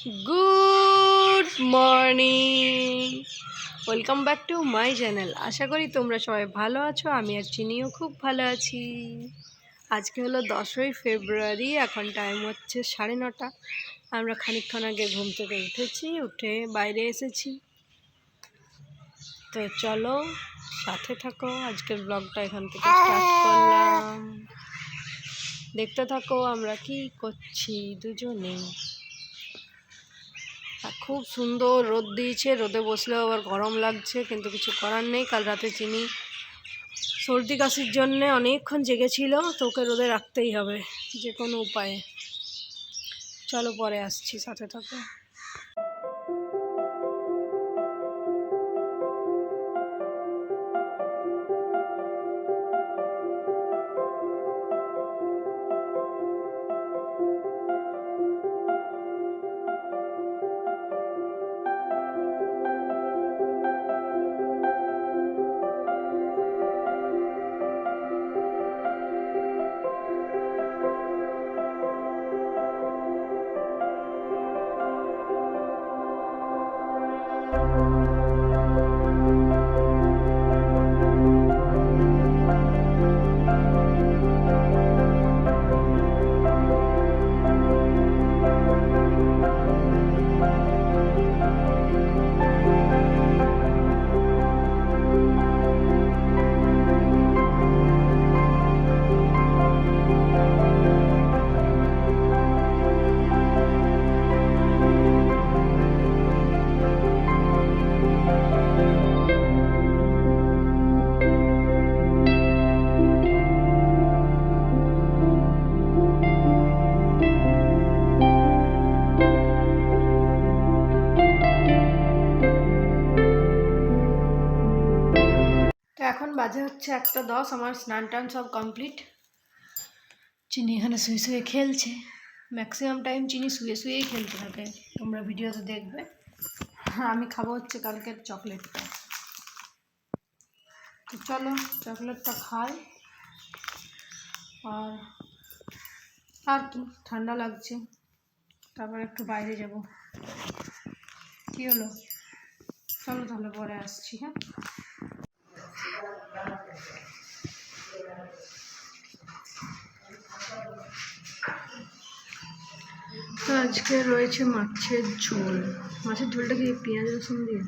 Good morning, welcome back to my channel. আশা করি তোমরা সবাই ভালো আছো। আমি আর চিনিও খুব ভালো আছি। আজকে হলো 10ই ফেব্রুয়ারি, এখন টাইম হচ্ছে 9:30। আমরা খানিকক্ষণ আগে ঘুম থেকে উঠে বাইরে এসেছি। তো চলো সাথে থাকো, আজকের ব্লগটা এখান থেকে স্টার্ট করলাম। দেখতে থাকো আমরা কি করছি দুজনেই। খুব সুন্দর রোদ দিয়েছে, রোদে বসলেও আবার গরম লাগছে, কিন্তু কিছু করার নেই। কাল রাতে চিনি সর্দি কাশির জন্যে অনেকক্ষণ জেগেছিল, তো ওকে রোদে রাখতেই হবে যে কোনো উপায়ে। চলো পরে আসছি, সাথে থাকো। এখন বাজে হচ্ছে 1:10। আমার স্নান টান সব কমপ্লিট। চিনি এখানে শুয়ে শুয়ে খেলছে। ম্যাক্সিমাম টাইম চিনি শুয়ে শুয়েই খেলতে থাকে, তোমরা ভিডিওতে দেখবে। আমি খাবো হচ্ছে কালকের চকলেটটা। তো চলো চকলেটটা খাই। আর কি ঠান্ডা লাগছে, তারপর একটু বাইরে যাব। কি হলো? চলো তাহলে পরে আসছি। হ্যাঁ, তো আজকে রয়েছে মাছের ঝোল। মাছের ঝোলটা কি পেঁয়াজ রসুন দিয়ে?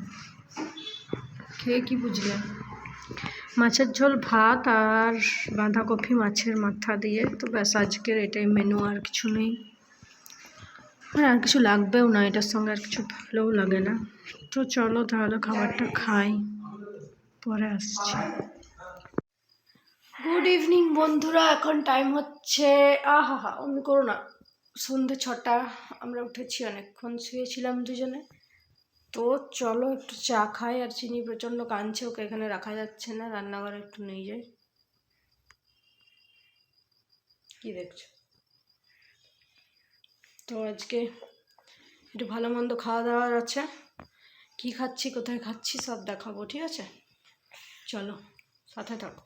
খেয়ে কি বুঝলে? মাছের ঝোল, ভাত আর বাঁধাকপি মাছের মাথা দিয়ে। তো ব্যাস, আজকের এটাই মেনু, আর কিছু নেই। আর কিছু লাগবেও না, এটার সঙ্গে আর কিছু ভালোও লাগে না। তো চলো তাহলে খাবারটা খাই, পরে আসছি। গুড ইভিনিং বন্ধুরা, এখন টাইম হচ্ছে অমনি করো না, সন্ধ্যে 6টা। আমরা উঠেছি, অনেকক্ষণ শুয়েছিলাম দুজনে। তো চলো একটু চা খাই। আর চিনি প্রচণ্ড কাঁদছে, ওকে এখানে রাখা যাচ্ছে না, রান্নাঘরে একটু নিয়ে যাই। কি দেখছো? তো আজকে একটু ভালো মন্দ খাওয়া দাওয়ার আছে। কি খাচ্ছি, কোথায় খাচ্ছি সব দেখাবো, ঠিক আছে? চলো সাথে থাকো।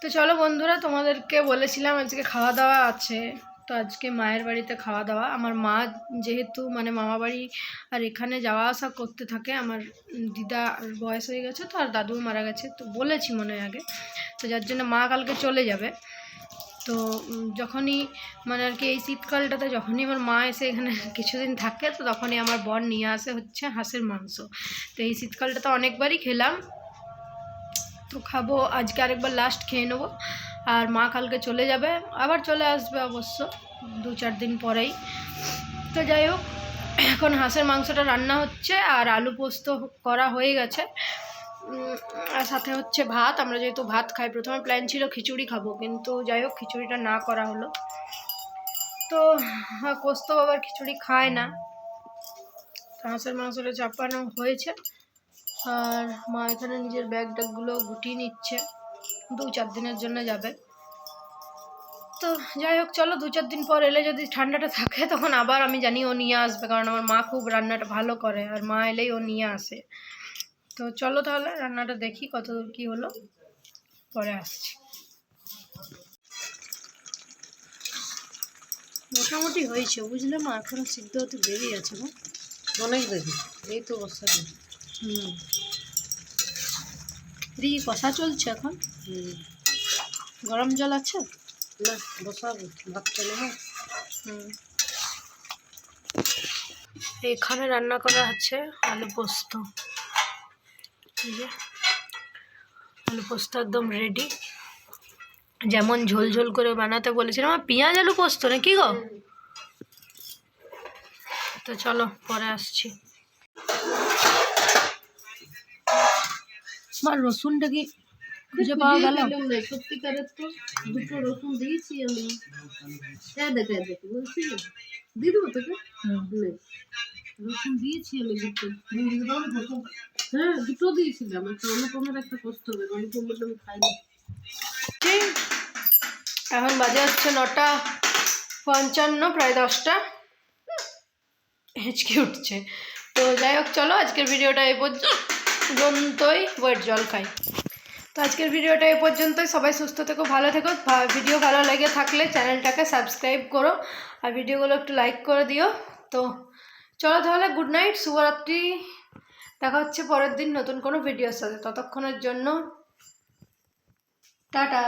তো চলো বন্ধুরা, তোমাদেরকে বলেছিলাম আজকে খাওয়া দাওয়া আছে। তো আজকে মায়ের বাড়িতে খাওয়া দাওয়া। আমার মা যেহেতু মানে মামা বাড়ি আর এখানে যাওয়া আসা করতে থাকে, আমার দিদা বয়স হয়ে গেছে তো, আর দাদুও মারা গেছে, তো বলেছি মনে হয় আগে। তো যার জন্য মা কালকে চলে যাবে। তো যখনই মানে আর কি এই শীতকালটাতে যখনই আমার মা এসে এখানে কিছুদিন থাকে, তো তখনই আমার বর নিয়ে আসে হচ্ছে হাঁসের মাংস। তো এই শীতকালটাতে অনেকবারই খেলাম, তো খাবো আজকে, আরেকবার লাস্ট খেয়ে নেবো। আর মা কালকে চলে যাবে, আবার চলে আসবে অবশ্য 2-4 দিন পরেই। তো যাই হোক, এখন হাঁসের মাংসটা রান্না হচ্ছে, আর আলু পোস্ত করা হয়ে গেছে। আর সাথে হচ্ছে ভাত। আমরা যেহেতু ভাত খাই, প্রথমে প্ল্যান ছিল খিচুড়ি খাবো, কিন্তু যাই হোক খিচুড়িটা না করা হলো। তো তো কোস্ত বাবার খিচুড়ি খায় না, হাঁসের মাংসটা চাপানো হয়েছে। আর মা এখানে নিজের ব্যাগ ট্যাগগুলো গুটিয়ে নিচ্ছে, 2-4 দিনের জন্য যাবে। তো যাই হোক, চলো 2-4 দিন পর এলে যদি ঠান্ডাটা থাকে তখন আবার আমি জানি ও নিয়ে আসবে, কারণ আমার মা খুব রান্নাটা ভালো করে আর মা এলেই ও নিয়ে আসে। তো চলো তাহলে রান্নাটা দেখি কতদূর কী হলো, পরে আসছি। মোটামুটি হয়েছে বুঝলে মা, এখনো সিদ্ধ হতে দেরি আছে না, অনেক দেখি এই তো বসা। এদিকে কষা চলছে এখন। গরম জল আছে না, বসাবো ভাত চলে না। এখানে রান্না করা আছে আলু পোস্ত। এই যে আলু পোস্ত একদম রেডি, যেমন ঝোল ঝোল করে বানাতে বলেছিলাম। আমার পেঁয়াজ আলু পোস্ত না কি গো? তো চলো পরে আসছি। আমার রসুনটা কি খুঁজে পাওয়া গেল? সত্যিকারের তো 2টো রসুন দিয়েছি আমি। দেখে বলছি দিয়ে দেবো তোকে। রসুন দিয়েছি আমি 2টো। হ্যাঁ 2টো দিয়েছিলাম, একটা অনুপমের একটা পোস্ত হবে, অনুপম বললে আমি খাইনি। এখন বাজে হচ্ছে 9:55, প্রায় 10টা, হেঁচকি উঠছে। তো যাই হোক চলো আজকের ভিডিওটা এই পর্যন্তই। ওয়েট জল খাই। তো আজকের ভিডিওটা এই পর্যন্তই। সবাই সুস্থ থেকো, ভালো থেকো। ভিডিও ভালো লেগে থাকলে চ্যানেলটাকে সাবস্ক্রাইব করো আর ভিডিওগুলো একটু লাইক করে দিও। তো চলো তাহলে, গুড নাইট, শুভরাত্রি। দেখা হচ্ছে পরের দিন নতুন কোনো ভিডিওর সাথে। ততক্ষণের জন্য টাটা।